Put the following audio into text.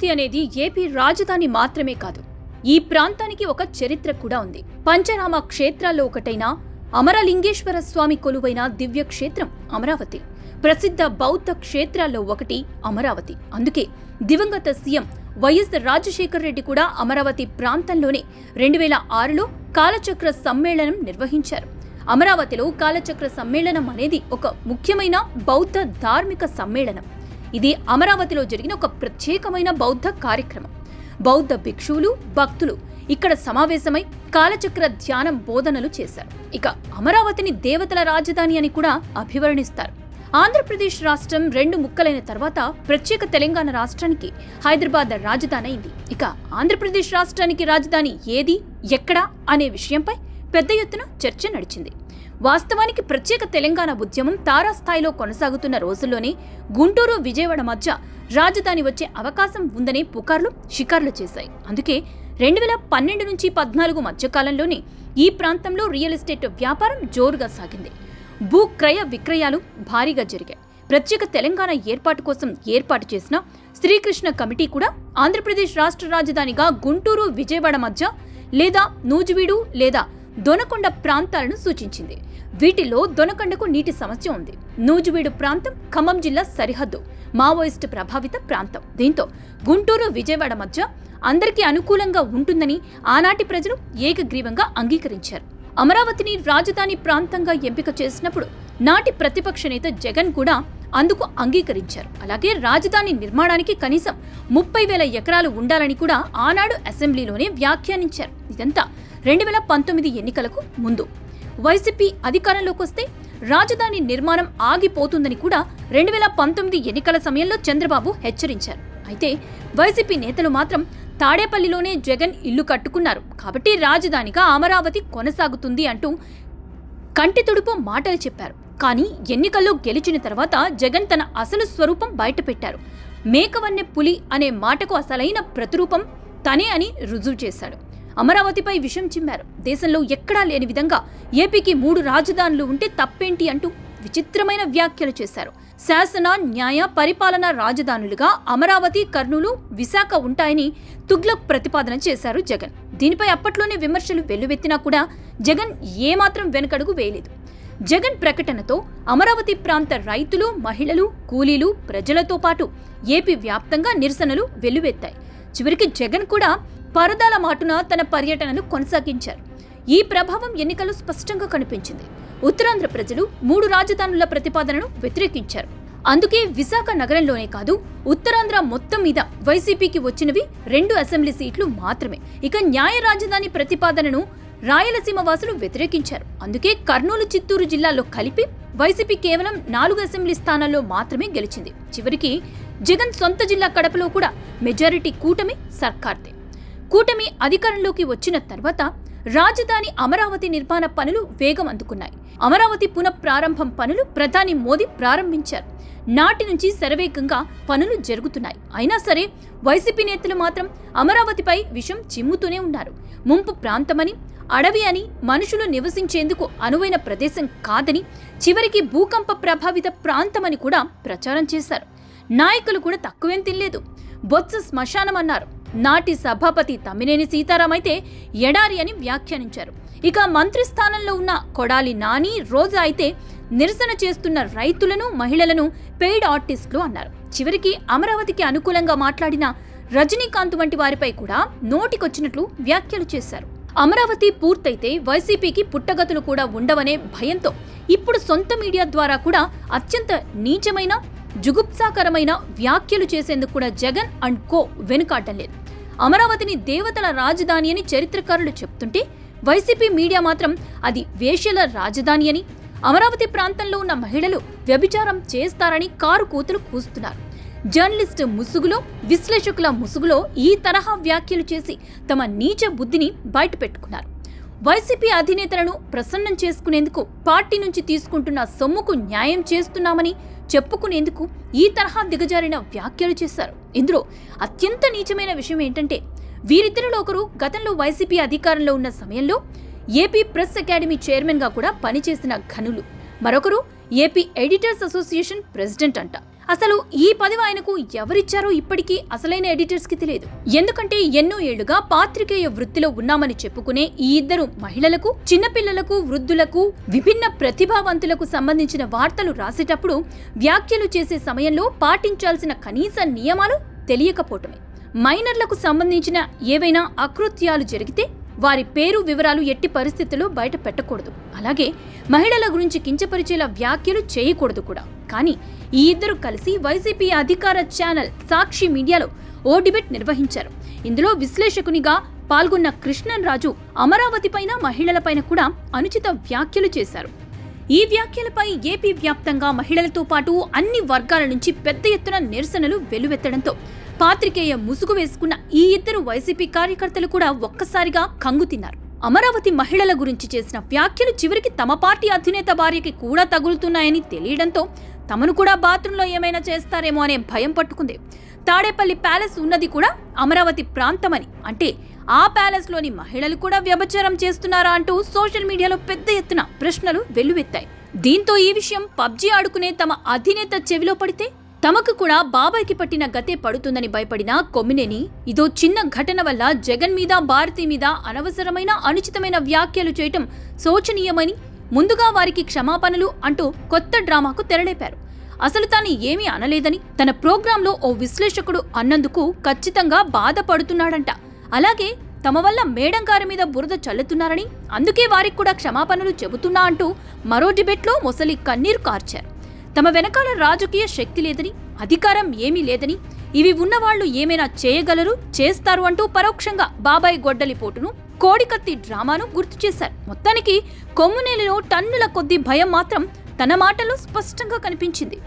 అమరావతి అనేది ఏపీ రాజధాని మాత్రమే కాదు, ఈ ప్రాంతానికి ఒక చరిత్ర కూడా ఉంది. పంచరామ క్షేత్రాల్లో ఒకటైన అమరలింగేశ్వర స్వామి కొలువైన దివ్య క్షేత్రం అమరావతి. ప్రసిద్ధ బౌద్ధ క్షేత్రాల్లో ఒకటి అమరావతి. అందుకే దివంగత సీఎం వైఎస్ రాజశేఖర్ రెడ్డి కూడా అమరావతి ప్రాంతంలోనే 2006లో కాలచక్ర సమ్మేళనం నిర్వహించారు. అమరావతిలో కాలచక్ర సమ్మేళనం అనేది ఒక ముఖ్యమైన బౌద్ధ ధార్మిక సమ్మేళనం. ఇది అమరావతిలో జరిగిన ఒక ప్రత్యేకమైన బౌద్ధ కార్యక్రమం. బౌద్ధ భిక్షువులు, భక్తులు ఇక్కడ సమావేశమై కాలచక్ర ధ్యానం బోధనలు చేశారు. ఇక అమరావతిని దేవతల రాజధాని అని కూడా అభివర్ణిస్తారు. ఆంధ్రప్రదేశ్ రాష్ట్రం 2 ముక్కలైన తర్వాత ప్రత్యేక తెలంగాణ రాష్ట్రానికి హైదరాబాద్ రాజధాని అయింది. ఇక ఆంధ్రప్రదేశ్ రాష్ట్రానికి రాజధాని ఏది, ఎక్కడా అనే విషయంపై పెద్ద ఎత్తున చర్చ నడిచింది. వాస్తవానికి ప్రత్యేక తెలంగాణ ఉద్యమం తారాస్థాయిలో కొనసాగుతున్న రోజుల్లోనే గుంటూరు, విజయవాడ మధ్య రాజధాని వచ్చే అవకాశం ఉందనే పుకార్లు షికార్లు చేశాయి. అందుకే 2012 నుంచి 14 మధ్యకాలంలోనే ఈ ప్రాంతంలో రియల్ ఎస్టేట్ వ్యాపారం జోరుగా సాగింది. భూ క్రయ విక్రయాలు భారీగా జరిగాయి. ప్రత్యేక తెలంగాణ ఏర్పాటు కోసం ఏర్పాటు చేసిన శ్రీకృష్ణ కమిటీ కూడా ఆంధ్రప్రదేశ్ రాష్ట్ర రాజధానిగా గుంటూరు, విజయవాడ మధ్య లేదా నూజివీడు లేదా దొనకొండ ప్రాంతాలను సూచించింది. వీటిలో దొనకొండకు నీటి సమస్య ఉంది. నూజివీడు ప్రాంతం ఖమ్మం జిల్లా సరిహద్దు, మావోయిస్టు ప్రభావిత ప్రాంతం. దీంతో గుంటూరు, విజయవాడ మధ్య అందరికీ అనుకూలంగా ఉంటుందని ఆనాటి ప్రజలు ఏకగ్రీవంగా అంగీకరించారు. అమరావతిని రాజధాని ప్రాంతంగా ఎంపిక చేసినప్పుడు నాటి ప్రతిపక్ష నేత జగన్ కూడా అందుకు అంగీకరించారు. అలాగే రాజధాని నిర్మాణానికి కనీసం 30,000 ఎకరాలు ఉండాలని కూడా ఆనాడు అసెంబ్లీలోనే వ్యాఖ్యానించారు. ఇదంతా 2019 ఎన్నికలకు ముందు. వైసీపీ అధికారంలోకి వస్తే రాజధాని నిర్మాణం ఆగిపోతుందని కూడా 2019 ఎన్నికల సమయంలో చంద్రబాబు హెచ్చరించారు. అయితే వైసీపీ నేతలు మాత్రం తాడేపల్లిలోనే జగన్ ఇల్లు కట్టుకున్నారు కాబట్టి రాజధానిగా అమరావతి కొనసాగుతుంది అంటూ కంటి తుడుపు మాటలు చెప్పారు. కానీ ఎన్నికల్లో గెలిచిన తర్వాత జగన్ తన అసలు స్వరూపం బయటపెట్టారు. మేకవన్నె పులి అనే మాటకు అసలైన ప్రతిరూపం తనే అని రుజువు చేశాడు. అమరావతిపై విషం చిమ్మారు. దేశంలో ఎక్కడా లేని విధంగా ఏపీకి 3 రాజధానులు ఉంటే తప్పేంటి అంటూ విచిత్రమైన వ్యాఖ్యలు చేశారు. శాసన, న్యాయ, పరిపాలనా రాజధానులుగా అమరావతి, కర్నూలు, విశాఖ ఉంటాయని తుగ్లక్ ప్రతిపాదన చేశారు జగన్. దీనిపై అప్పట్లోనే విమర్శలు వెల్లువెత్తినా కూడా జగన్ ఏమాత్రం వెనకడుగు వేయలేదు. జగన్ ప్రకటనతో అమరావతి ప్రాంత రైతులు, మహిళలు, కూలీలు, ప్రజలతో పాటు ఏపీ వ్యాప్తంగా నిరసనలు వెల్లువెత్తాయి. చివరికి జగన్ కూడా పరదాల మాటున తన పర్యటనను కొనసాగించారు. ఈ ప్రభావం ఎన్నికల్లో స్పష్టంగా కనిపించింది. ఉత్తరాంధ్ర ప్రజలు 3 రాజధానుల ప్రతిపాదనను వ్యతిరేకించారు. అందుకే విశాఖ నగరంలోనే కాదు, ఉత్తరాంధ్ర మొత్తం మీద వైసీపీకి వచ్చినవి 2 అసెంబ్లీ సీట్లు మాత్రమే. ఇక న్యాయ రాజధాని ప్రతిపాదనను రాయలసీమ వాసులు వ్యతిరేకించారు. అందుకే కర్నూలు, చిత్తూరు జిల్లాల్లో కలిపి వైసీపీ కేవలం 4 అసెంబ్లీ స్థానాల్లో మాత్రమే గెలిచింది. చివరికి జగన్ సొంత జిల్లా కడపలో కూడా మెజారిటీ కూటమి సర్కార్దే. కూటమి అధికారంలోకి వచ్చిన తర్వాత రాజధాని అమరావతి నిర్మాణ పనులు వేగం అందుకున్నాయి. అమరావతి పునఃప్రారంభం పనులు ప్రధాని మోదీ ప్రారంభించారు. నాటి నుంచి శరవేగంగా పనులు జరుగుతున్నాయి. అయినా సరే వైసీపీ నేతలు మాత్రం అమరావతిపై విషం చిమ్ముతూనే ఉన్నారు. ముంపు ప్రాంతమని, అడవి అని, మనుషులు నివసించేందుకు అనువైన ప్రదేశం కాదని, చివరికి భూకంప ప్రభావిత ప్రాంతమని కూడా ప్రచారం చేశారు. నాయకులు కూడా తక్కువేం తినలేదు. బొత్స శ్మశానం అన్నారు. నాటి సభాపతి తమ్మినేని సీతారాం అయితే ఎడారి అని వ్యాఖ్యానించారు. ఇక మంత్రి స్థానంలో ఉన్న కొడాలి నాని, రోజా అయితే నిరసన చేస్తున్న రైతులను, మహిళలను పెయిడ్ ఆర్టిస్టులు అన్నారు. చివరికి అమరావతికి అనుకూలంగా మాట్లాడిన రజనీకాంత్ వంటి వారిపై కూడా నోటికొచ్చినట్లు వ్యాఖ్యలు చేశారు. అమరావతి పూర్తయితే వైసీపీకి పుట్టగతులు కూడా ఉండవనే భయంతో ఇప్పుడు సొంత మీడియా ద్వారా కూడా అత్యంత నీచమైన, జుగుప్సాకరమైన వ్యాఖ్యలు చేసేందుకు కూడా జగన్ అండ్ కో వెనుకాడడం లేదు. అమరావతిని దేవతల రాజధాని అని చరిత్రకారులు చెప్తుంటే వైసీపీ మీడియా మాత్రం అది వేశ్యల రాజధాని అని, అమరావతి ప్రాంతంలో ఉన్న మహిళలు వ్యభిచారం చేస్తారని కారు కూతులు కూస్తున్నారు. జర్నలిస్టు ముసుగులో, విశ్లేషకుల ముసుగులో ఈ తరహా వ్యాఖ్యలు చేసి తమ నీచ బుద్ధిని బయటపెట్టుకున్నారు. వైసీపీ అధినేతలను ప్రసన్నం చేసుకునేందుకు, పార్టీ నుంచి తీసుకుంటున్న సొమ్ముకు న్యాయం చేస్తున్నామని చెప్పుకునేందుకు ఈ తరహా దిగజారిన వ్యాఖ్యలు చేశారు. ఇందులో అత్యంత నీచమైన విషయం ఏంటంటే వీరిద్దరిలో ఒకరు గతంలో వైసీపీ అధికారంలో ఉన్న సమయంలో ఏపీ ప్రెస్ అకాడమీ చైర్మన్గా కూడా పనిచేసిన ఘనులు, మరొకరు ఏపీ ఎడిటర్స్ అసోసియేషన్ ప్రెసిడెంట్ అంట. అసలు ఈ పదవి ఆయనకు ఎవరిచ్చారో ఇప్పటికీ అసలైన ఎడిటర్స్కి తెలియదు. ఎందుకంటే ఎన్నో ఏళ్లుగా పాత్రికేయ వృత్తిలో ఉన్నామని చెప్పుకునే ఈ ఇద్దరు మహిళలకు, చిన్నపిల్లలకు, వృద్ధులకు, విభిన్న ప్రతిభావంతులకు సంబంధించిన వార్తలు రాసేటప్పుడు వ్యాఖ్యలు చేసే సమయంలో పాటించాల్సిన కనీస నియమాలు తెలియకపోవటమే. మైనర్లకు సంబంధించిన ఏవైనా అకృత్యాలు జరిగితే వారి పేరు, వివరాలు ఎట్టి పరిస్థితుల్లో బయట పెట్టకూడదు. అలాగే మహిళల గురించి కించపరిచేలా వ్యాఖ్యలు చేయకూడదు కూడా. కానీ ఈ ఇద్దరు కలిసి వైసీపీ అధికార ఛానల్ సాక్షి మీడియాలో ఓ డిబేట్ నిర్వహించారు. ఇందులో విశ్లేషకునిగా పాల్గొన్న కృష్ణన్ రాజు అమరావతిపైన, మహిళలపైన కూడా అనుచిత వ్యాఖ్యలు చేశారు. ఈ వ్యాఖ్యలపై ఏపీ వ్యాప్తంగా మహిళలతో పాటు అన్ని వర్గాల నుంచి పెద్ద ఎత్తున నిరసనలు వెల్లువెత్తడంతో పాత్రికేయ ముసుగు వేసుకున్న ఈ ఇద్దరు వైసీపీ కార్యకర్తలు కూడా ఒక్కసారిగా కంగు తిన్నారు. అమరావతి మహిళల గురించి చేసిన వ్యాఖ్యలు చివరికి తమ పార్టీ అధినేత భార్యకి కూడా తగులుతున్నాయని తెలియడంతో తమను కూడా బాత్రూంలో ఏమైనా చేస్తారేమో అనే భయం పట్టుకుంది. తాడేపల్లి ప్యాలెస్ ఉన్నది కూడా అమరావతి ప్రాంతమని, అంటే ఆ ప్యాలెస్లోని మహిళలు కూడా వ్యభిచారం చేస్తున్నారా అంటూ సోషల్ మీడియాలో పెద్ద ఎత్తున ప్రశ్నలు వెల్లువెత్తాయి. దీంతో ఈ విషయం పబ్జీ ఆడుకునే తమ అధినేత చెవిలో పడితే తమకు కూడా బాబాయ్కి పట్టిన గతే పడుతుందని భయపడిన కొమ్మినేని ఇదో చిన్న ఘటన వల్ల జగన్ మీద, భారతి మీద అనవసరమైన, అనుచితమైన వ్యాఖ్యలు చేయటం శోచనీయమని ముందుగా వారికి క్షమాపణలు అంటూ కొత్త డ్రామాకు తెరలేపారు. అసలు తాను ఏమీ అనలేదని తన ప్రోగ్రాంలో ఓ విశ్లేషకుడు అన్నందుకు ఖచ్చితంగా బాధపడుతున్నాడంట. అలాగే తమ వల్ల మేడం గారి మీద బురద చల్లుతున్నారని, అందుకే వారికి కూడా క్షమాపణలు చెబుతున్నా అంటూ మరో డిబేట్లో మొసలి కన్నీరు కార్చారు. తమ వెనకాల రాజకీయ శక్తి లేదని, అధికారం ఏమీ లేదని, ఇవి ఉన్నవాళ్లు ఏమైనా చేయగలరు, చేస్తారు అంటూ పరోక్షంగా బాబాయ్ గొడ్డలి పోటును, కోడికత్తి డ్రామాను గుర్తు చేశారు. మొత్తానికి కొమ్మునేలిలో టన్నుల కొద్దీ భయం మాత్రం తన మాటల్లో స్పష్టంగా కనిపించింది.